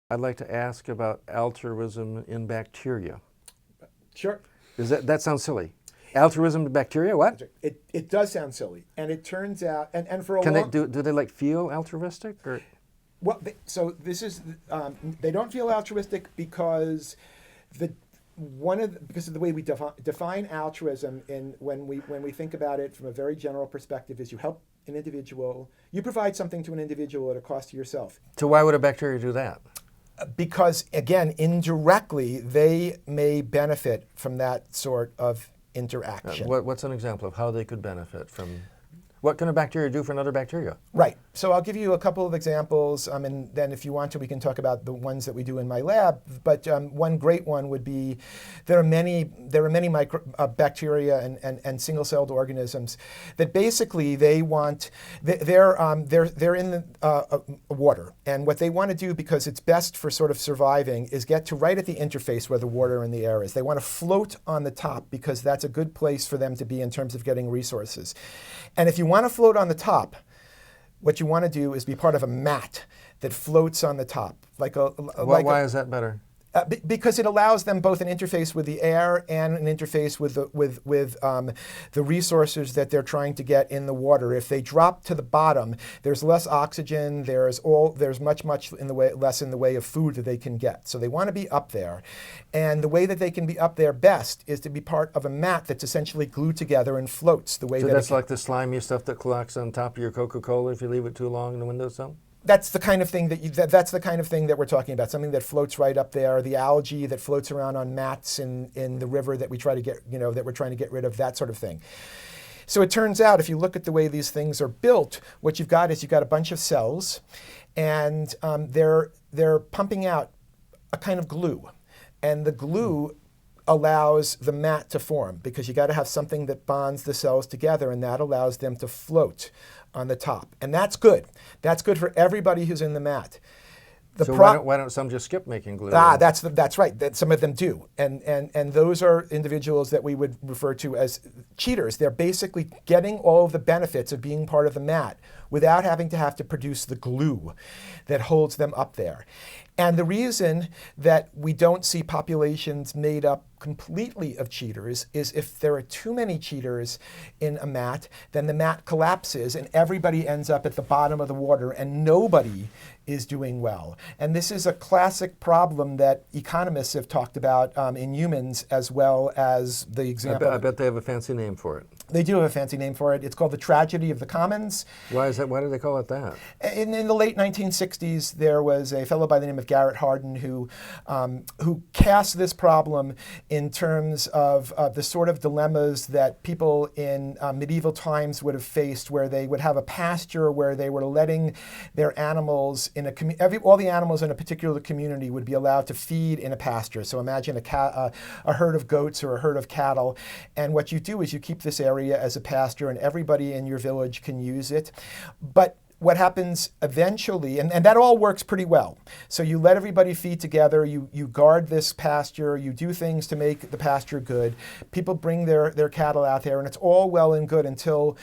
I'd like to ask about altruism in bacteria. Sure. That sounds silly. Altruism in bacteria? What? It does sound silly, and it turns out, and for a Can long they do they like feel altruistic or? well, so this is they don't feel altruistic because because of the way we define altruism when we think about it from a very general perspective is you help an individual, you provide something to an individual at a cost to yourself. So why would a bacteria do that? Because again, indirectly, they may benefit from that sort of interaction. What's an example of how they could benefit from? What can a bacteria do for another bacteria? Right. So I'll give you a couple of examples, and then if you want to, we can talk about the ones that we do in my lab. But one great one would be there are many bacteria and single-celled organisms that basically they're in the water, and what they want to do, because it's best for sort of surviving, is get to right at the interface where the water and the air is. They want to float on the top because that's a good place for them to be in terms of getting resources. And if you want to float on the top, what you want to do is be part of a mat that floats on the top. Why is that better? Because it allows them both an interface with the air and an interface with the resources that they're trying to get in the water. If they drop to the bottom, there's less oxygen. There's much less in the way of food that they can get. So they want to be up there, and the way that they can be up there best is to be part of a mat that's essentially glued together and floats the way. So that's like the slimy stuff that collects on top of your Coca-Cola if you leave it too long in the windowsill? That's the kind of thing that's the kind of thing that we're talking about. Something that floats right up there. The algae that floats around on mats in the river that we try to get, that we're trying to get rid of, that sort of thing. So it turns out, if you look at the way these things are built, what you've got a bunch of cells, and they're pumping out a kind of glue, and the glue allows the mat to form because you got to have something that bonds the cells together, and that allows them to float on the top. And that's good. That's good for everybody who's in the mat. Why don't some just skip making glue? That's right. Some of them do. And those are individuals that we would refer to as cheaters. They're basically getting all of the benefits of being part of the mat without having to have to produce the glue that holds them up there. And the reason that we don't see populations made up completely of cheaters is if there are too many cheaters in a mat, then the mat collapses and everybody ends up at the bottom of the water and nobody is doing well. And this is a classic problem that economists have talked about in humans as well as the example. I bet they have a fancy name for it. They do have a fancy name for it. It's called the tragedy of the commons. Why is that? Why do they call it that? In the late 1960s, there was a fellow by the name of Garrett Hardin who cast this problem in terms of the sort of dilemmas that people in medieval times would have faced, where they would have a pasture where they were letting their animals in all the animals in a particular community would be allowed to feed in a pasture. So imagine a herd of goats or a herd of cattle, and what you do is you keep this area as a pasture, and everybody in your village can use it. But what happens eventually, and that all works pretty well. So you let everybody feed together, you guard this pasture, you do things to make the pasture good. People bring their cattle out there, and it's all well and good until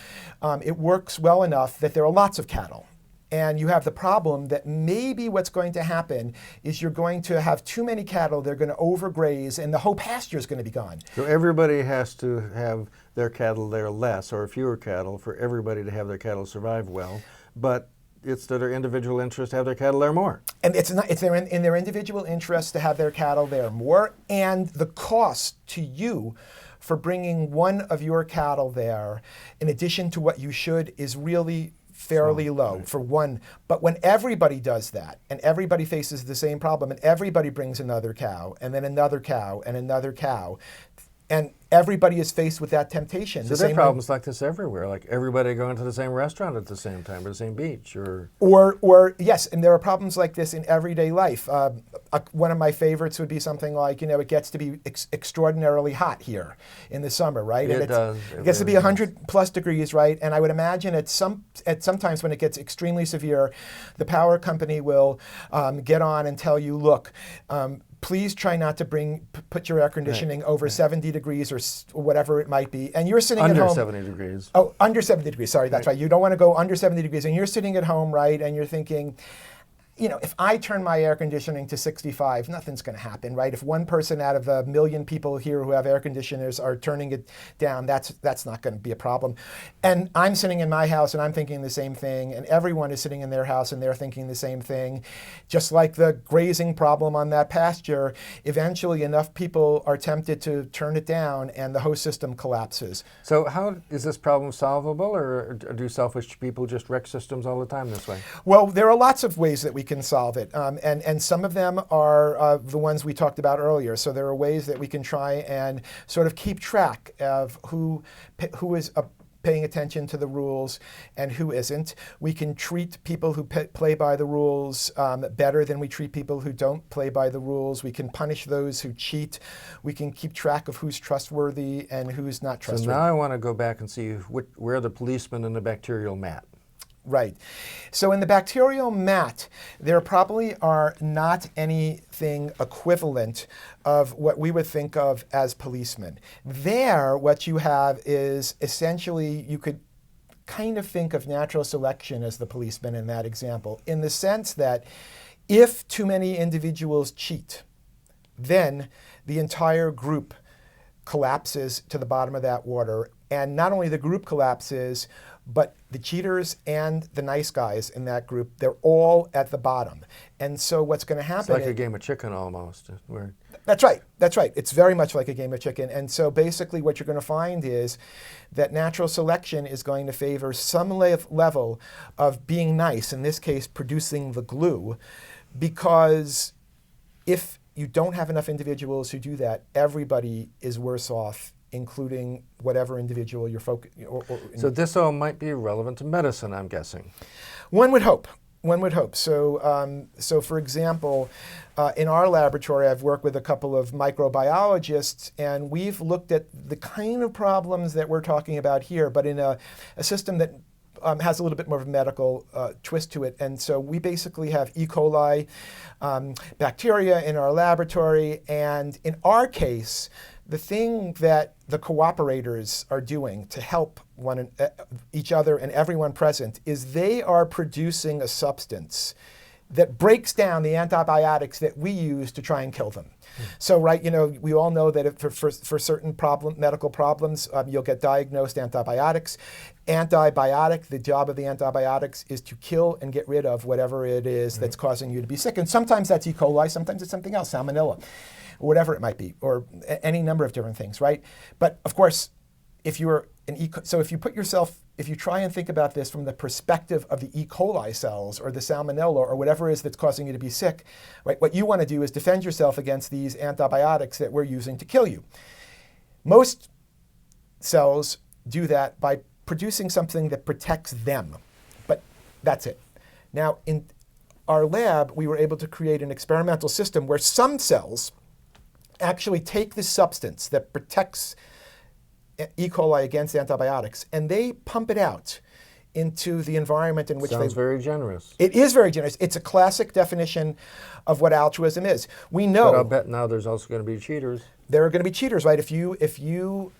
it works well enough that there are lots of cattle. And you have the problem that maybe what's going to happen is you're going to have too many cattle, they're going to overgraze, and the whole pasture is going to be gone. So everybody has to have their cattle there less or fewer cattle for everybody to have their cattle survive well. But it's to their individual interest to have their cattle there more. And it's in their individual interest to have their cattle there more, and the cost to you for bringing one of your cattle there, in addition to what you should, is really fairly low for one. But when everybody does that, and everybody faces the same problem, and everybody brings another cow, and then another cow, and another cow, and everybody is faced with that temptation. So there are problems like this everywhere, like everybody going to the same restaurant at the same time, or the same beach, or yes, and there are problems like this in everyday life. One of my favorites would be something like, it gets to be extraordinarily hot here in the summer, right? It does. It gets to be 100 plus degrees, right? And I would imagine at sometimes when it gets extremely severe, the power company will get on and tell you, look, please try not to put your air conditioning over 70 degrees or whatever it might be. And you're sitting at home. Under 70 degrees. Oh, under 70 degrees. Sorry, that's right. You don't want to go under 70 degrees. And you're sitting at home, right? And you're thinking, if I turn my air conditioning to 65, nothing's going to happen, right? If one person out of 1 million people here who have air conditioners are turning it down, that's not going to be a problem. And I'm sitting in my house and I'm thinking the same thing, and everyone is sitting in their house and they're thinking the same thing. Just like the grazing problem on that pasture, eventually enough people are tempted to turn it down and the host system collapses. So how is this problem solvable, or do selfish people just wreck systems all the time this way? Well, there are lots of ways that we can solve it, and some of them are the ones we talked about earlier. So there are ways that we can try and sort of keep track of who is paying attention to the rules and who isn't. We can treat people who play by the rules better than we treat people who don't play by the rules. We can punish those who cheat. We can keep track of who's trustworthy and who's not trustworthy. So now I want to go back and see where the policeman in the bacterial mat. Right. So in the bacterial mat, there probably are not anything equivalent of what we would think of as policemen. There, what you have is essentially, you could kind of think of natural selection as the policeman in that example, in the sense that if too many individuals cheat, then the entire group collapses to the bottom of that water. And not only the group collapses, but the cheaters and the nice guys in that group, they're all at the bottom. And so what's going to happen It's like a game of chicken almost. That's right. That's right. It's very much like a game of chicken. And so basically what you're going to find is that natural selection is going to favor some level of being nice, in this case producing the glue, because if you don't have enough individuals who do that, everybody is worse off, including whatever individual you're focusing. So this all might be relevant to medicine, I'm guessing. One would hope. One would hope. So, for example, in our laboratory, I've worked with a couple of microbiologists, and we've looked at the kind of problems that we're talking about here, but in a system that has a little bit more of a medical twist to it. And so we basically have E. coli bacteria in our laboratory, and in our case, the thing that the cooperators are doing to help each other and everyone present is they are producing a substance that breaks down the antibiotics that we use to try and kill them. So, right, we all know that for certain medical problems, you'll get diagnosed antibiotics. The job of the antibiotics is to kill and get rid of whatever it is that's causing you to be sick. And sometimes that's E. coli, sometimes it's something else, salmonella, or whatever it might be, or any number of different things, right? But of course, if you try and think about this from the perspective of the E. coli cells or the salmonella or whatever it is that's causing you to be sick, right? What you want to do is defend yourself against these antibiotics that we're using to kill you. Most cells do that by producing something that protects them, but that's it. Now, in our lab, we were able to create an experimental system where some cells actually take this substance that protects E. coli against antibiotics, and they pump it out into the environment in which Sounds very generous. It is very generous. It's a classic definition of what altruism is. We know. But I'll bet now there's also going to be cheaters. There are going to be cheaters, right? If you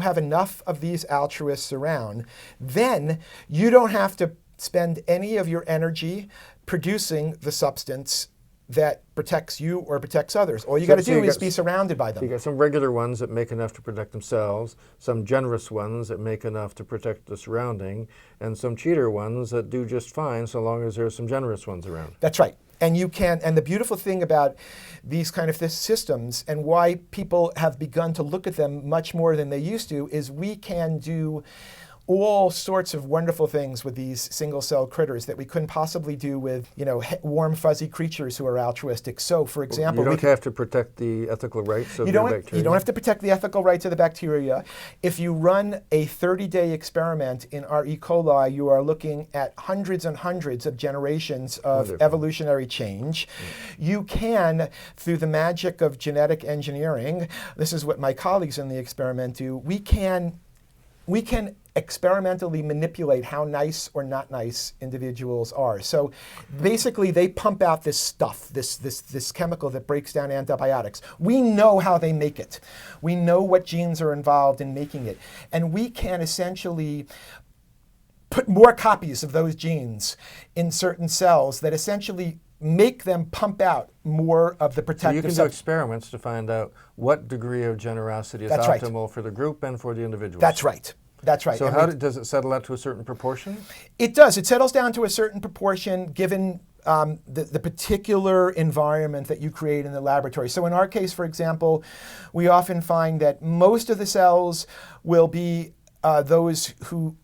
have enough of these altruists around, then you don't have to spend any of your energy producing the substance that protects you or protects others. All you got to do is be surrounded by them. You got some regular ones that make enough to protect themselves, some generous ones that make enough to protect the surrounding, and some cheater ones that do just fine so long as there's some generous ones around. That's right. And the beautiful thing about these kind of systems, and why people have begun to look at them much more than they used to, is we can do all sorts of wonderful things with these single-cell critters that we couldn't possibly do with, warm, fuzzy creatures who are altruistic. So, for example, you don't have to protect the ethical rights of the bacteria. You don't have to protect the ethical rights of the bacteria. If you run a 30-day experiment in our E. coli, you are looking at hundreds and hundreds of generations of evolutionary change. You can, through the magic of genetic engineering, this is what my colleagues in the experiment do, we can experimentally manipulate how nice or not nice individuals are. So basically they pump out this stuff, this chemical that breaks down antibiotics. We know how they make it. We know what genes are involved in making it. And we can essentially put more copies of those genes in certain cells that essentially make them pump out more of the protective So you can do experiments to find out what degree of generosity is optimal for the group and for the individual. That's right. That's right. So does it settle out to a certain proportion? It does. It settles down to a certain proportion given the particular environment that you create in the laboratory. So in our case, for example, we often find that most of the cells will be those who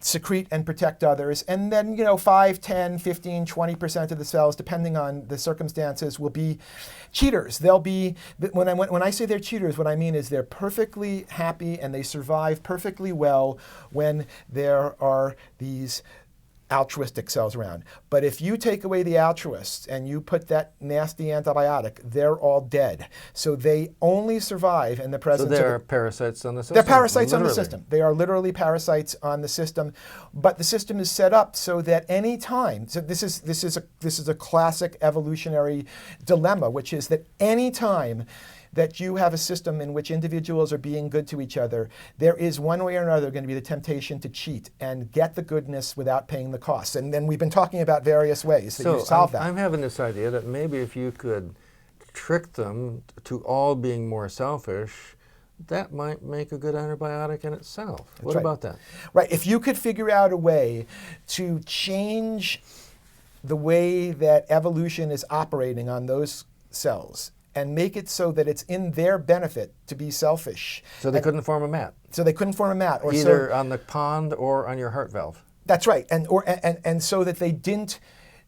secrete and protect others. And then, 5, 10, 15, 20% of the cells, depending on the circumstances, will be cheaters. They'll be, when I say they're cheaters, what I mean is they're perfectly happy and they survive perfectly well when there are these altruistic cells around. But if you take away the altruists and you put that nasty antibiotic, they're all dead. So they only survive in the presence of... So they're parasites on the system. They're parasites literally. on the system. They are literally parasites on the system. But the system is set up so that any time, so this is a classic evolutionary dilemma, which is that any time that you have a system in which individuals are being good to each other, there is one way or another going to be the temptation to cheat and get the goodness without paying the costs. And then we've been talking about various ways that you solve that. I'm having this idea that maybe if you could trick them to all being more selfish, that might make a good antibiotic in itself. What about that? Right. If you could figure out a way to change the way that evolution is operating on those cells, and make it so that it's in their benefit to be selfish. So they couldn't form a mat. So they couldn't form a mat. Or either on the pond or on your heart valve. That's right. And so that they didn't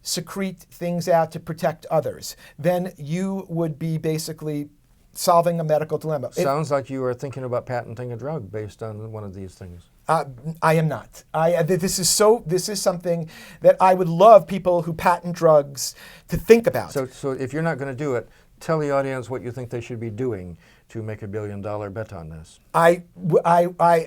secrete things out to protect others. Then you would be basically solving a medical dilemma. Sounds like you are thinking about patenting a drug based on one of these things. I am not. This is something that I would love people who patent drugs to think about. So if you're not going to do it, tell the audience what you think they should be doing to make $1 billion bet on this. I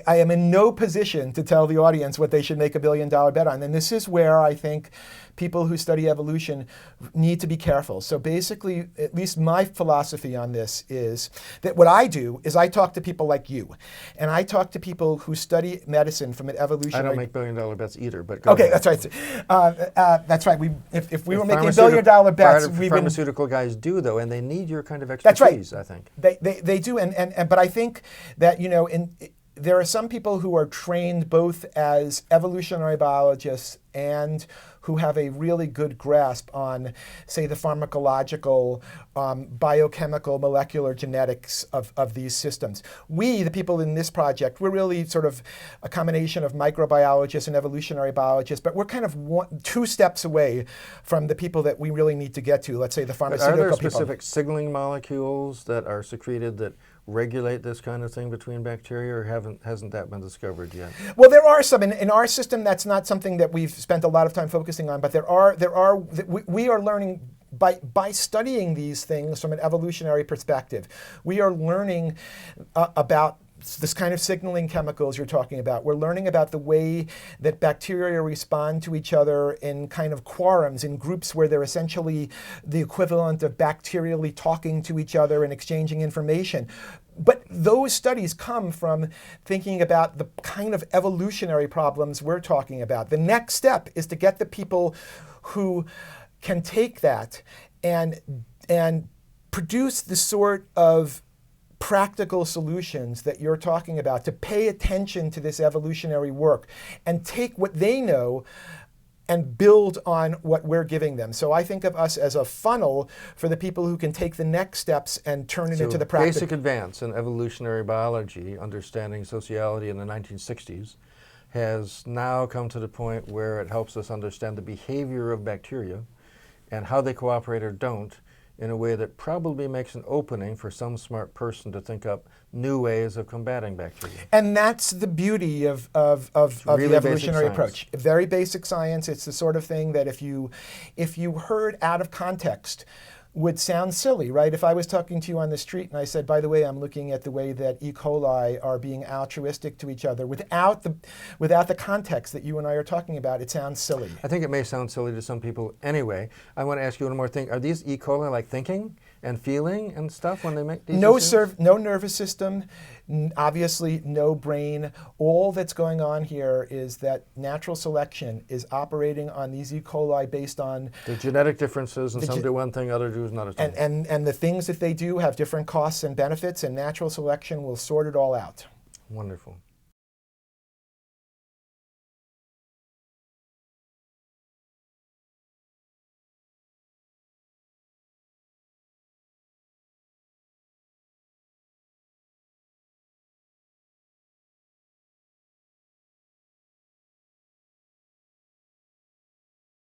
am in no position to tell the audience what they should make $1 billion bet on. And this is where I think people who study evolution need to be careful. So basically, at least my philosophy on this is that what I do is I talk to people like you. And I talk to people who study medicine from an evolutionary... I don't make $1 billion bets either, but go Okay, ahead. that's right. That's right. If we were making $1 billion bets, pharmaceutical guys do, though, and they need your kind of expertise, that's right. I think. They do, but I think that, there are some people who are trained both as evolutionary biologists and who have a really good grasp on, say, the pharmacological, biochemical, molecular genetics of these systems. We, the people in this project, we're really sort of a combination of microbiologists and evolutionary biologists, but we're kind of 2 steps away from the people that we really need to get to, let's say the pharmaceutical people. Are there specific signaling molecules that are secreted that regulate this kind of thing between bacteria, or hasn't that been discovered yet? Well, there are some. In our system, that's not something that we've spent a lot of time focusing on, but we are learning by studying these things from an evolutionary perspective. We are learning about this kind of signaling chemicals you're talking about. We're learning about the way that bacteria respond to each other in kind of quorums, in groups where they're essentially the equivalent of bacterially talking to each other and exchanging information. But those studies come from thinking about the kind of evolutionary problems we're talking about. The next step is to get the people who can take that and produce the sort of practical solutions that you're talking about, to pay attention to this evolutionary work and take what they know and build on what we're giving them. So I think of us as a funnel for the people who can take the next steps and turn it into the practice. Basic advance in evolutionary biology, understanding sociality in the 1960s, has now come to the point where it helps us understand the behavior of bacteria and how they cooperate or don't, in a way that probably makes an opening for some smart person to think up new ways of combating bacteria. And that's the beauty of really the evolutionary approach. Very basic science. It's the sort of thing that if you heard out of context would sound silly, right? If I was talking to you on the street and I said, by the way, I'm looking at the way that E. coli are being altruistic to each other, without the context that you and I are talking about, it sounds silly. I think it may sound silly to some people anyway. I want to ask you one more thing. Are these E. coli like thinking? and feeling and stuff when they make these No decisions? no nervous system, obviously no brain. All that's going on here is that natural selection is operating on these E. coli based on The genetic differences, and some do one thing, others do another thing. and the things that they do have different costs and benefits, and natural selection will sort it all out. Wonderful.